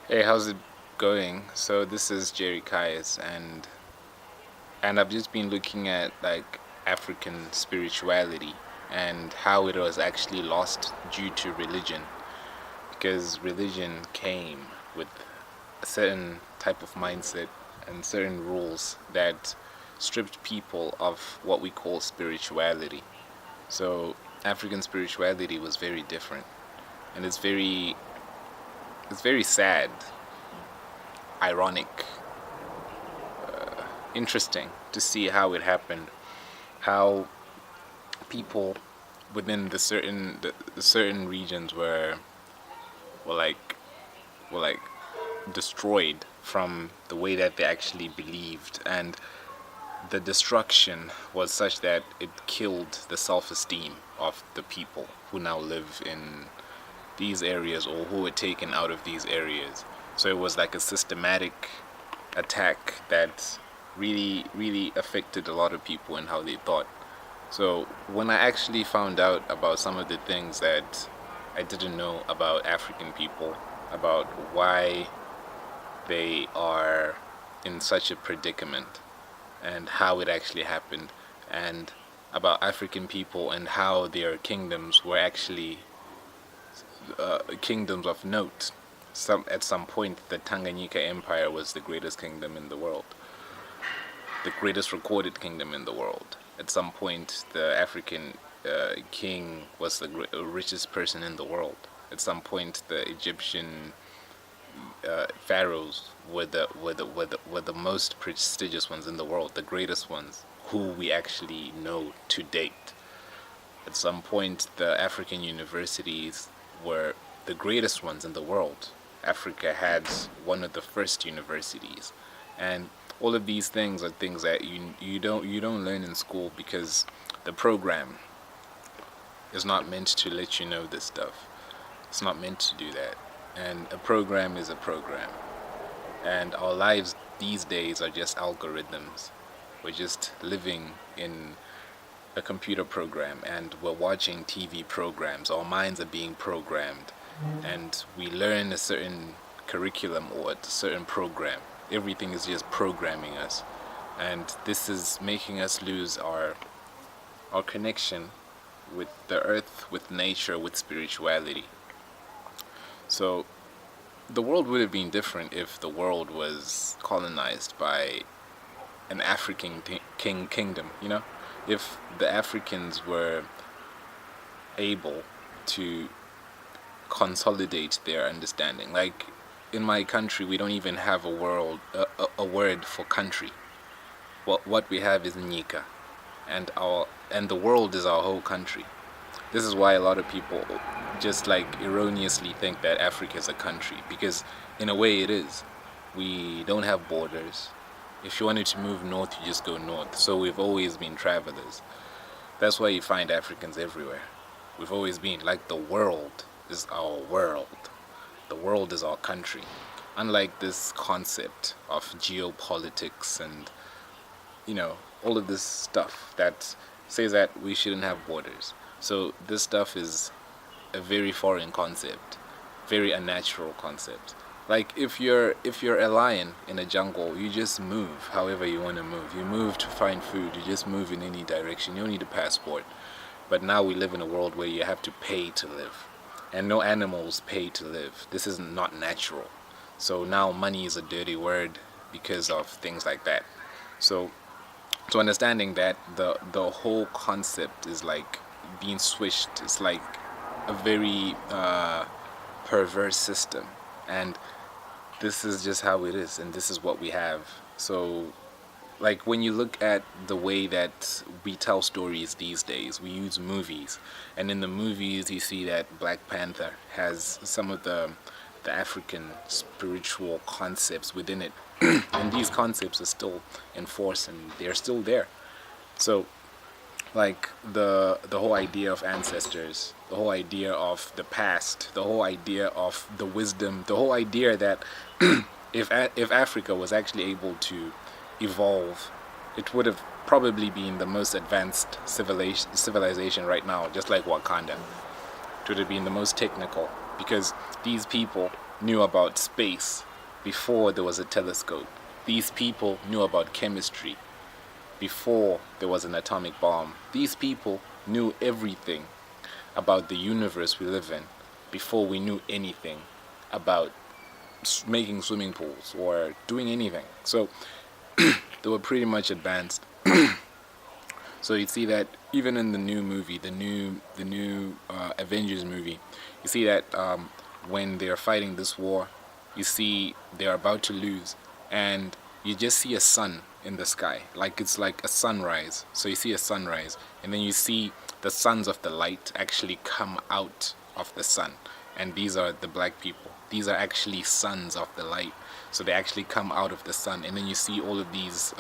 Hey, how's it going? So this is Jerry Kais, and I've just been looking at like African spirituality and how it was actually lost due to religion, because religion came with a certain type of mindset and certain rules that stripped people of what we call spirituality. So African spirituality was very different, and it's very sad, ironic, interesting to see how it happened, how people within the certain regions were like were like destroyed from the way that they actually believed, and the destruction was such that it killed the self-esteem of the people who now live in these areas or who were taken out of these areas. So it was like a systematic attack that really affected a lot of people and how they thought. So when I actually found out about some of the things that I didn't know about African people, about why they are in such a predicament and how it actually happened, and about African people and how their kingdoms were actually kingdoms of note. At some point, the Tanganyika Empire was the greatest kingdom in the world, the greatest recorded kingdom in the world. At some point, the African king was the richest person in the world. At some point, the Egyptian pharaohs were the most prestigious ones in the world, the greatest ones, who we actually know to date. At some point, the African universities were the greatest ones in the world. Africa had one of the first universities, and all of these things are things that you don't learn in school, because the program is not meant to let you know this stuff. It's not meant to do that. And a program is a program. And our lives these days are just algorithms. We're just living in a computer program, and we're watching TV programs. Our minds are being programmed, and we learn a certain curriculum or a certain program. Everything is just programming us, and this is making us lose our connection with the earth, with nature, with spirituality. So the world would have been different if the world was colonized by an African kingdom, if the Africans were able to consolidate their understanding. Like in my country, we don't even have a word for country. What we have is Nika, and the world is our whole country. This is why a lot of people just like erroneously think that Africa is a country, because in a way it is. We don't have borders. If you wanted to move north, you just go north. So we've always been travelers. That's why you find Africans everywhere. We've always been like, the world is our world. The world is our country. Unlike this concept of geopolitics and, all of this stuff that says that we shouldn't have borders. So this stuff is a very foreign concept, very unnatural concept. Like if you're a lion in a jungle, you just move however you want to move. You move to find food. You just move in any direction. You don't need a passport. But now we live in a world where you have to pay to live, and no animals pay to live. This is not natural. So now money is a dirty word because of things like that. So understanding that the whole concept is like being switched. It's like a very perverse system, and this is just how it is, and this is what we have. So like when you look at the way that we tell stories these days, we use movies, and in the movies you see that Black Panther has some of the African spiritual concepts within it, and these concepts are still in force and they're still there. So like the whole idea of ancestors, the whole idea of the past, the whole idea of the wisdom, the whole idea that if Africa was actually able to evolve, it would have probably been the most advanced civilization right now, just like Wakanda. It would have been the most technical, because these people knew about space before there was a telescope. These people knew about chemistry before there was an atomic bomb. These people knew everything about the universe we live in before we knew anything about making swimming pools or doing anything. So they were pretty much advanced. So you see that even in the new movie, the new Avengers movie, you see that when they're fighting this war, you see they're about to lose, and you just see a sun in the sky, like it's like a sunrise. So you see a sunrise, and then you see the sons of the light actually come out of the sun, and these are the black people. These are actually sons of the light. So they actually come out of the sun, and then you see all of these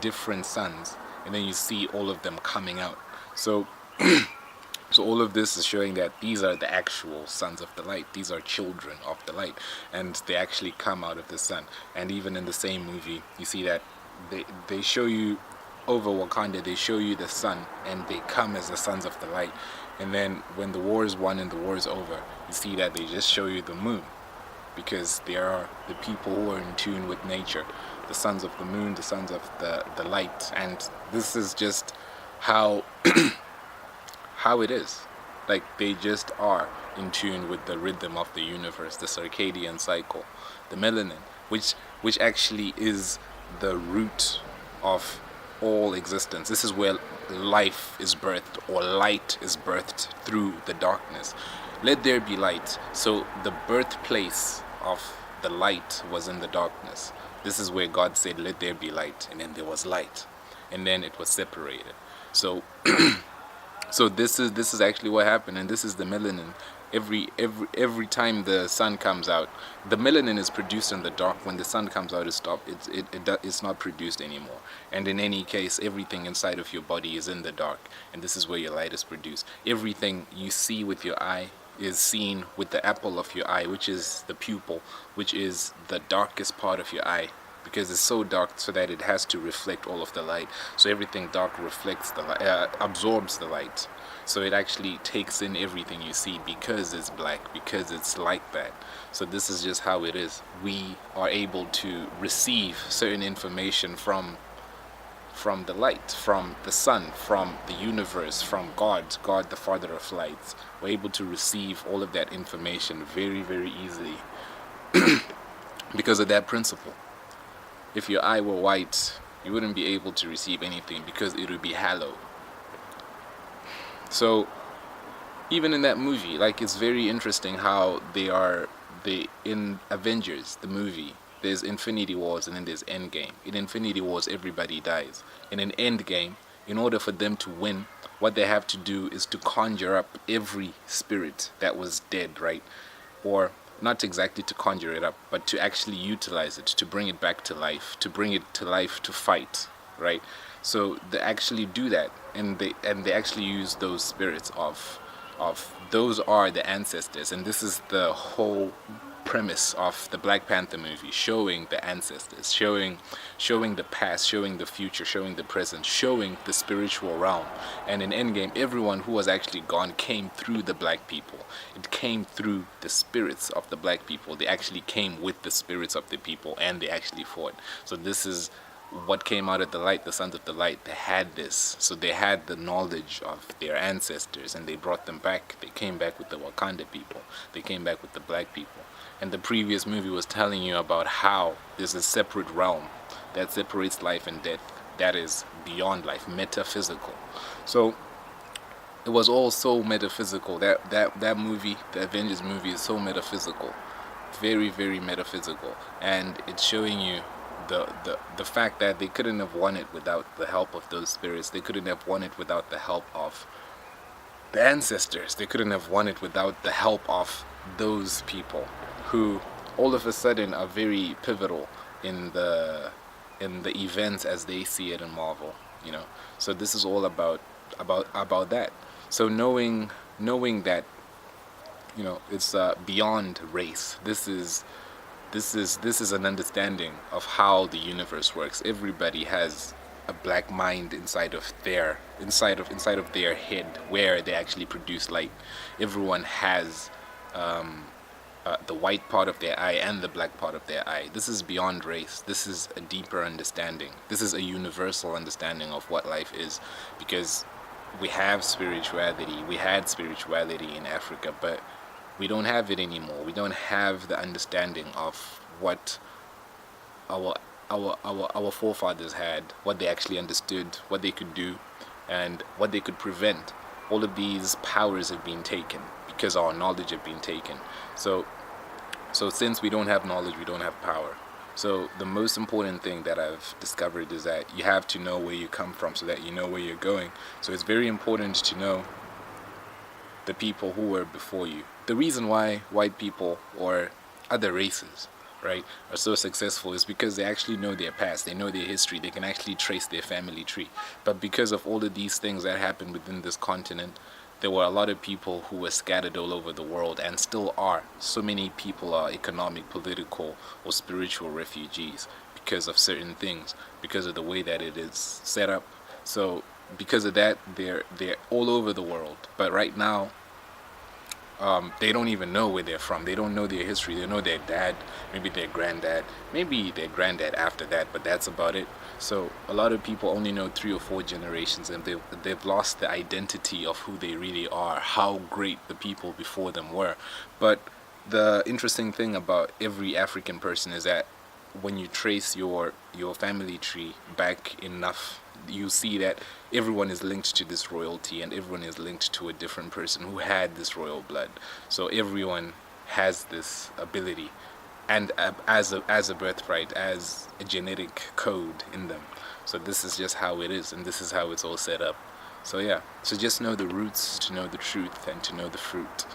different suns, and then you see all of them coming out. So so all of this is showing that these are the actual sons of the light. These are children of the light, and they actually come out of the sun. And even in the same movie, you see that they show you over Wakanda, they show you the sun, and they come as the sons of the light. And then when the war is won and the war is over, you see that they just show you the moon, because they are the people who are in tune with nature, the sons of the moon, the sons of the light. And this is just how how it is. Like, they just are in tune with the rhythm of the universe, the circadian cycle, the melanin, which actually is the root of all existence. This is where life is birthed, or light is birthed through the darkness. Let there be light. So the birthplace of the light was in the darkness. This is where God said, let there be light, and then there was light, and then it was separated. So so this is actually what happened, and this is the melanin. Every time the sun comes out, the melanin is produced in the dark. When the sun comes out, it's not produced anymore. And in any case, everything inside of your body is in the dark, and this is where your light is produced. Everything you see with your eye is seen with the apple of your eye, which is the pupil, which is the darkest part of your eye, because it's so dark so that it has to reflect all of the light. So everything dark reflects the light, absorbs the light. So it actually takes in everything you see, because it's black, because it's like that. So this is just how it is. We are able to receive certain information from the light, from the sun, from the universe, from God the Father of lights. We're able to receive all of that information very, very easily because of that principle. If your eye were white, you wouldn't be able to receive anything, because it would be hollow. So even in that movie, like, it's very interesting how they in Avengers, the movie, there's Infinity Wars and then there's End Game. In Infinity Wars, everybody dies. In an End Game, in order for them to win, what they have to do is to conjure up every spirit that was dead, right? Or not exactly to conjure it up, but to actually utilize it, to bring it back to life, to fight, right? So they actually do that, and they actually use those spirits of those are the ancestors. And this is the whole premise of the Black Panther movie, showing the ancestors, showing the past, showing the future, showing the present, showing the spiritual realm. And in Endgame, everyone who was actually gone came through the black people. It came through the spirits of the black people. They actually came with the spirits of the people, and they actually fought. So this is what came out of the light, the sons of the light. They had this. So they had the knowledge of their ancestors, and they brought them back. They came back with the Wakanda people. They came back with the black people. And the previous movie was telling you about how there's a separate realm that separates life and death, that is beyond life, metaphysical. So it was all so metaphysical. That movie, the Avengers movie, is so metaphysical, very, very metaphysical. And it's showing you the fact that they couldn't have won it without the help of those spirits. They couldn't have won it without the help of the ancestors. They couldn't have won it without the help of those people who all of a sudden are very pivotal in the events as they see it in Marvel, you know. So this is all about that. So knowing that, you know, it's beyond race. This is an understanding of how the universe works. Everybody has a black mind inside of their head, where they actually produce light. Everyone has the white part of their eye and the black part of their eye. This is beyond race. This is a deeper understanding. This is a universal understanding of what life is, because we have spirituality. We had spirituality in Africa, but we don't have it anymore. We don't have the understanding of what our forefathers had, what they actually understood, what they could do, and what they could prevent. All of these powers have been taken because our knowledge have been taken. So since we don't have knowledge, we don't have power. So the most important thing that I've discovered is that you have to know where you come from so that you know where you're going. So it's very important to know the people who were before you. The reason why white people or other races, right, are so successful is because they actually know their past, they know their history, they can actually trace their family tree. But because of all of these things that happened within this continent, there were a lot of people who were scattered all over the world, and still are. So many people are economic, political, or spiritual refugees because of certain things, because of the way that it is set up. So because of that, they're all over the world. But right now, they don't even know where they're from. They don't know their history. They know their dad, maybe their granddad, maybe their granddad after that, but that's about it. So a lot of people only know 3 or 4 generations, and they've lost the identity of who they really are, how great the people before them were. But the interesting thing about every African person is that when you trace your family tree back enough, you see that everyone is linked to this royalty, and everyone is linked to a different person who had this royal blood. So everyone has this ability, and as a birthright, as a genetic code in them. So this is just how it is, and this is how it's all set up. So yeah, so just know the roots to know the truth and to know the fruit.